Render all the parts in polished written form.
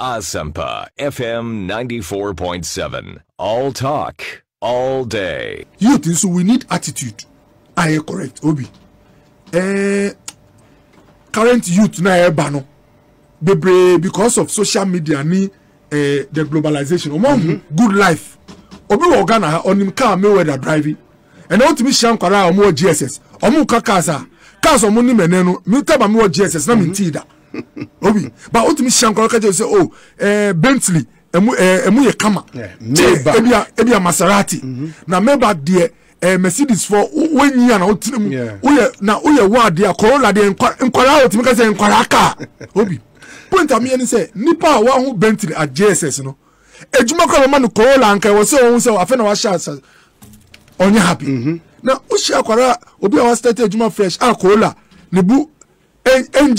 Asampa FM 94.7. All talk, all day. Youth, so we need attitude. I correct, Obi. Current youth na bano. Because of social media ni the globalization. Good life. Obi Ogana on him car Mayweather driving. And out to me sham kwara or more GSS. Omu kakasa. Cars or money meneno. Miltaba more GSS. Na mintida. Obi. But out to me sham kwara say oh Bentley. Emu ye kama. Ebia Maserati. Na member there Mercedes for 1 year na otinemu. Uye word there Corolla there nkwara out me ka say nkwara car. Obi. Point am here ni say nipa wa hu Bentley at JSS no. Ejuma kwa mama no Corolla anka wo say won say afa na wa sha onye happy. Na o share kwara obi a wa start ejuma fresh Corolla ne bu NG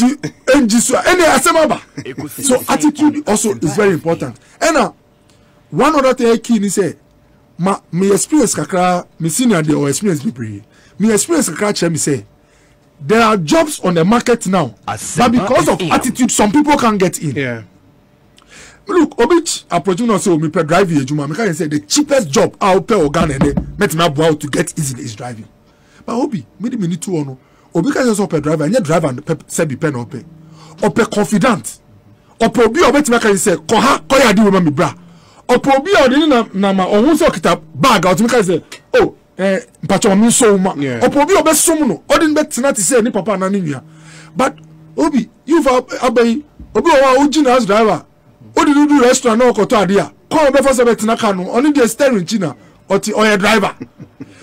so any asemaba. So attitude also is very important. And one other thing key ni say me experience kakra me senior dey or experience be me experience kakra che me say there are jobs on the market now, but because of attitude, some people can't get in. Yeah. Look, Obich opportunity also me per drive Ejuma. Me can say the cheapest job out per organ and met me out to get easily is driving. But Obi, me need to ono. Obi can also per driver and driver and say be pen or pay. Or per confident. Or per Obi or bet me can say koya di with me bra. Or per Obi or na ma or who so kita bag out me can say oh. Mpacho mi so ma opobi obe som no odin bet na ti say ni papa na ni nua but Obi you for abai obi o wa ugina as driver odi do restaurant na okoto ade a come be for say bet na ka no oni dey steering china oti oya driver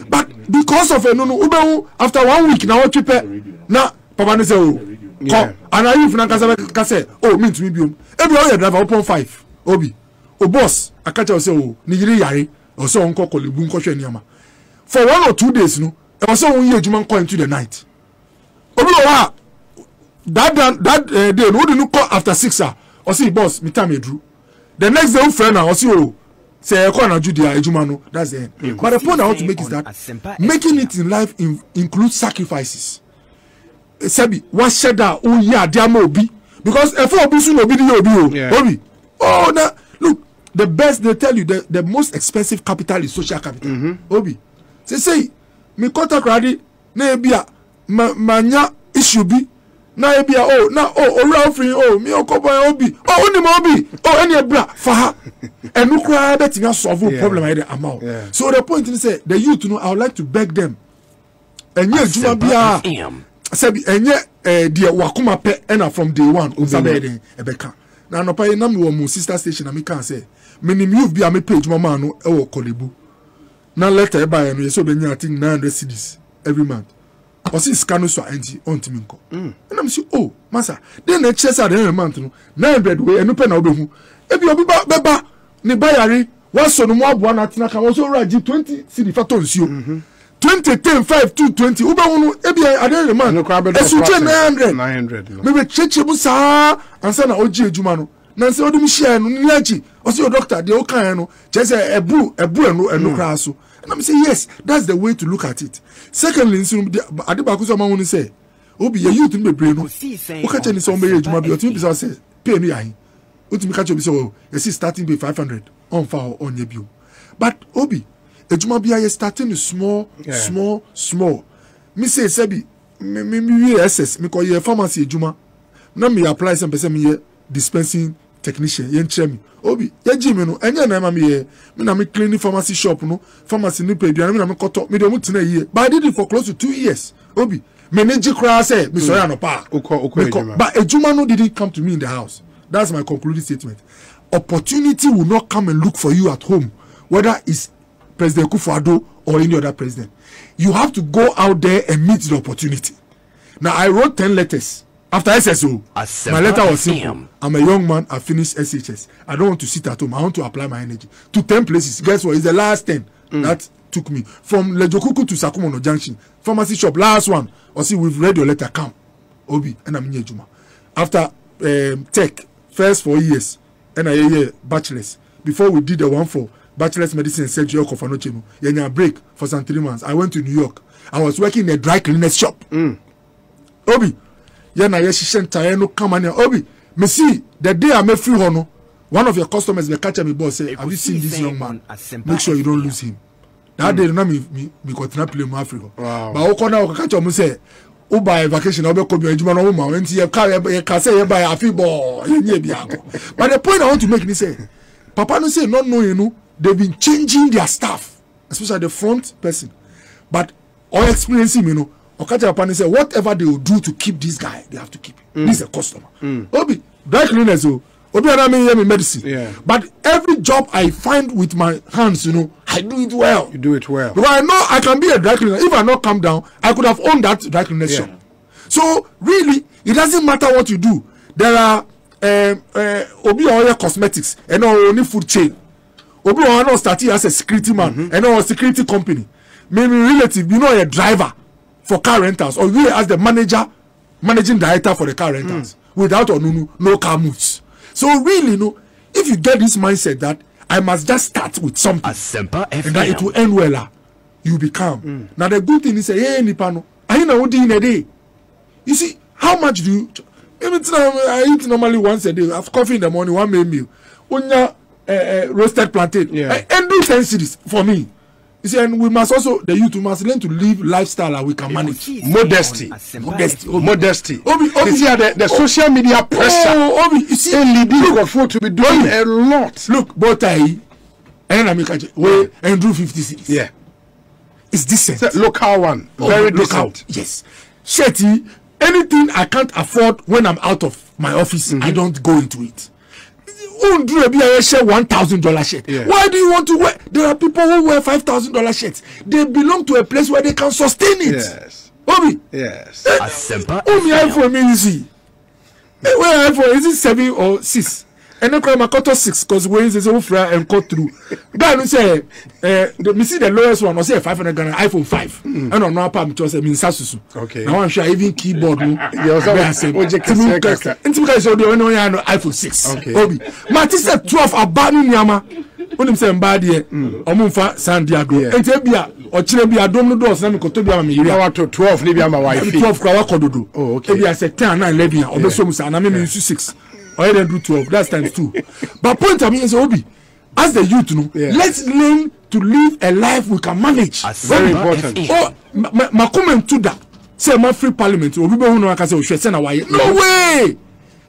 but because of no ube after 1 week na what prepare na papa ni say oh come and I if na ka say oh me to me biom ebi oya driver 1.5 Obi o boss akacha say oh ni yiri yare o so onko kolebu nko hwe niama for 1 or 2 days, no, I was so Juman call into the night. That day, no, didn't call after 6 hours. Or see, boss, me time drew. The next day, friend, I see, oh, say, I call Judia, Ejumano, that's the end. But the point I want to make is that making it in life includes sacrifices. Sebi, what said that, oh, yeah, dear Mobi, because if Obi soon Obi, Obi, oh, now, look, the best, they tell you, the most expensive capital is social capital. Obi. Say me contact ready na ebia manya issue bi na ebia oh na ora free oh me okoboy Obi oh oni mo Obi oh any bra for her and no cry that you solve problem I the amount. So the point is say the youth I would like to beg them enye juma bia say enye the wakuma pe and from day one osabe den ebeka na no pa na me wo sister station na me can say minim youth bia me page mama no e wo Kolebu. Now letter buy and so be I think 900 cedis every month. Or see scan so NG on to me. And I'm say, oh, massa, then the chest at every month, 900 way and no pen obehu. If you beba ni bayari, was so no more one at Naka also raji 20 cedi fatons you. 20, 10, 5, 2, 20. Uba unu ebi at every month. No crab 900. Maybe cheche musa and sana oji ejumano. Nancy Odum share no niachi or see your doctor the okan no just ebu no kraso and I'm say yes that's the way to look at it. Secondly adeba so ma say Obi ye youth be brain no o ka che ni so me ejuma bi o timi be say pay me ahin o timi ka che be say oh you see starting be 500 on fa on ye bio but Obi ejuma bi aye starting small me say sebi me SS me ko ye pharmacy ejuma na me apply some person me dispensing technician yen chemi Obi ye jimi no enye na ma me na me cleaning pharmacy shop no pharmacy ni pe duan me na me koto me dem tena yie but I did it for close to 2 years Obi me neji kra say me so ya no pa but ejuma no didn't come to me in the house. That's my concluding statement. Opportunity will not come and look for you at home, whether it's President Kufuor or any other president. You have to go out there and meet the opportunity. Now I wrote 10 letters after SSO. My letter was simple. I'm a young man. I finished SHS. I don't want to sit at home. I want to apply my energy to 10 places. Guess what? It's the last 10 that took me from Lejokuku to Sakumono Junction. Pharmacy shop. Last one. Or see, we've read your letter. Come, Obi, and I'm in Juma. After tech, first 4 years, and I bachelor's. Before we did the one for bachelor's medicine and surgery of Anochino, then a break for some 3 months. I went to New York. I was working in a dry cleaner's shop. Obi. Yeah, na yeshishen tire no come on Obi. Me see the day I met free hono. one of your customers will catch me boss say, have you seen this young man? Make sure you don't lose him. That day na me continue play in Africa. Wow. But o na catch me say, o buy vacation o be come ejuma na o ma enti ye ka say ye buy afibo ye bi anko. But the point I want to make is say, Papa no say not knowing no, they've been changing their staff, especially the front person. But all experiencing, you know, Okacha Papa say whatever they will do to keep this guy, they have to keep him. This is a customer. Obi, dry cleaners, Obi and I mean medicine. Yeah. But every job I find with my hands, you know, I do it well. You do it well. Because I know I can be a dry cleaner. If I not come down, I could have owned that dry cleaner shop. So really, it doesn't matter what you do. There are Obi or cosmetics and only food chain. Obi or not starting as a security man and or security company. Maybe relative, you know, a driver for car rentals, or you as the managing director for the car rentals. Without or no car moves. So really, no, if you get this mindset that I must just start with something and that it will end well, you be calm. Now the good thing is, hey, Nipano, I know what in a day. You see, how much do you? I eat normally once a day. I have coffee in the morning, 1 main meal. Roasted plantain. And do 10 cities for me. You see, and we must also, the youth, we must learn to live lifestyle that we can manage. Modesty. Modesty. You see, the social media pressure. You see, leading God to be doing a lot. Look, Botai, and I make and do 50 cities. Yeah. It's decent. It's a local one. Very decent. Yes. Shetty, anything I can't afford when I'm out of my office, I don't go into it. Who do a $1,000 shirt? Yeah. Why do you want to wear? There are people who wear $5,000 shirts. They belong to a place where they can sustain it. Yes. Obi. Yes. Omi iPhone me you see. Where iPhone is it 7 or 6? And then I cut 6 because when is so far and cut through. Then say, me see the lowest one. I say 500 Ghana iPhone 5. And on no part me just say me Sasusu. Okay. Now I'm sure even keyboard. There was a iPhone 6. Okay. Obi. Mati said 12 abanu nyama. Onim say mbadi e. Omumfa Sandiago. Enti bia o kire bia dom no do na me koto bia ma yiri. Our 12 ni bia ma wife. 12 kwa wakododo. Oh, okay. Bia say 10 na 11 obesom sa na me use 6. Or then do 12. That's times 2. But point I mean is Obi, as the youth, let's learn to live a life we can manage. Very important. Oh, my comment to that. Say my free parliament. Obi be who no can say send away. No way.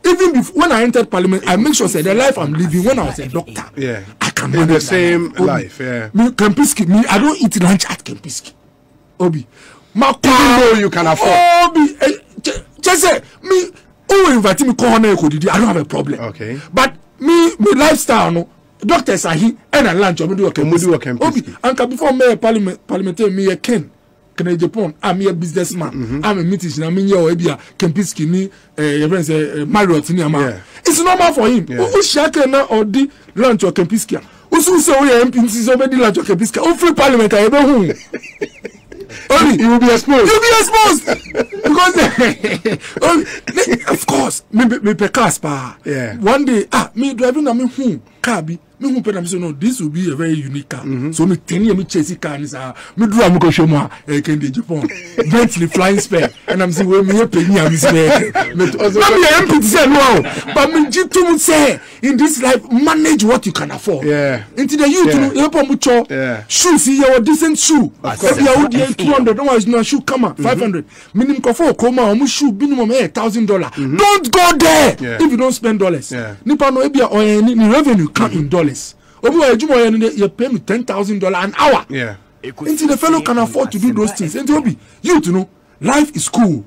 Even when I entered parliament, I make sure say the life I'm living when I was a doctor. Yeah. I can manage the same life. Yeah. Me Kempiski, I don't eat lunch at Kempiski. Obi. Even though you can afford. Obi, just say me. Oh, invite me corner I don't have a problem. Okay. But me lifestyle no doctors are here and I lunch do a Obi and before me parliamentary me a Ken Japan I'm a businessman. I'm a meeting I mean your Ebia Kempiski ni Marriott ni ama. It's normal for him. Who shake na or di lunch or Kempiski. Who say we MP so be lunch or Kempiski. Who free parliament I be who. Only you will be exposed. You'll be exposed because of course me pe cars pa. Yeah. One day me driving na me car bi me pe na me say no this will be a very unique car. So me 10 year me chase car ni sa me do am go show mo Kendi Japan Bentley flying spare and I'm saying we me pay me am say me also me MP say no but me jitu say in this life manage what you can afford. Yeah. Into the youth you help am cho shoes you decent shoe. If you would 200 no is no shoe come 500 minimum for koma am shoe minimum $1,000. Don't go there if you don't spend dollars. Nipa no ebia or ni revenue come in dollars. Obi wa ejumo you pay me $10,000 an hour. Yeah. Until the fellow can afford to do those things. And Obi, you know, life is cool.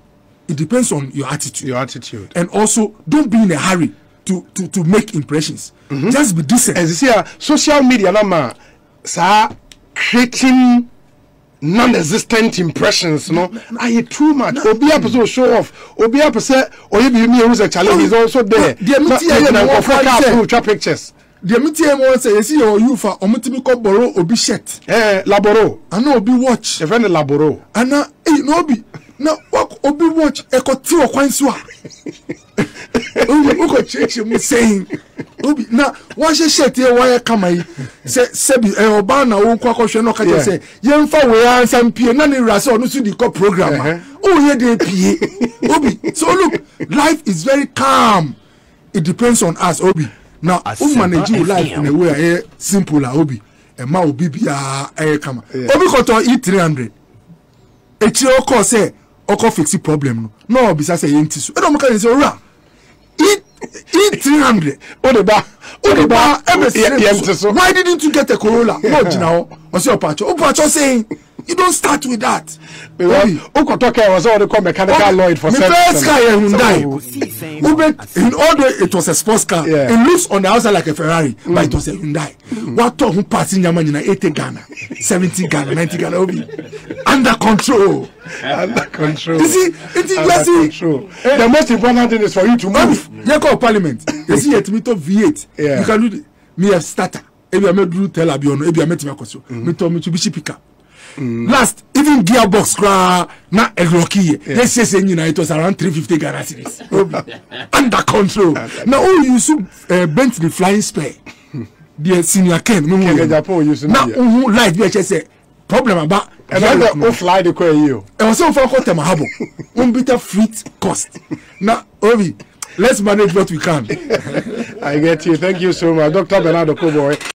It depends on your attitude. Your attitude. And also, don't be in a hurry to make impressions. Just be decent. As you see, social media nama creating non-existent impressions, no? Are too much? Obi a person show off. Obi a person, or you be me who's a challenge is also there. The pictures. The meeting wants say, see your you for omutimi borrow obi shirt. Laboro. I know obi watch. A friend laboro. And now, no obi. Now, what obi watch? Eko ti o kwanswa. Obi change him saying. Obi now what she shirt here why come I say sebi oba na wo kwa hwe no ka say yemfa we ansam pie na ne rase onu su di ko program. Oh ye dey pie. Obi so look life is very calm. It depends on us Obi. Now, who manage your life in a way simple obi. A ma obi bia kama. Obi koto E300. Echi oko say oko fix the problem no. No bisa say yenti so. E don make say ora. E300. Odeba yenti so. Why didn't you get a Corolla? No jina o say Opacho saying you don't start with that. Okotoke was already called mechanical Lloyd for service. My first car Hyundai. Although it was a sports car, it looks on the outside like a Ferrari, but it was a Hyundai. What talk who passing Yamana 80 Ghana, 70 Ghana, 90 Ghana under control. Under control. You see, it is under control. The most important thing is for you to move. You call Parliament. You see, it meet V8. You can do me a starter. Maybe I made do tell Abiono. Maybe I met him a question. Me to Mitsubishi pickup. Last, even gearbox na Rocky. Let's say it was around 350 Ghana cedis. Under control. Now all you Bentley flying spare. The senior Ken. Now light BHS say problem about fly the car you. I was so far cut them habo. Unbeaten fleet cost. Now Obi, let's manage what we can. I get you. Thank you so much, Dr. Bernardo Koboy.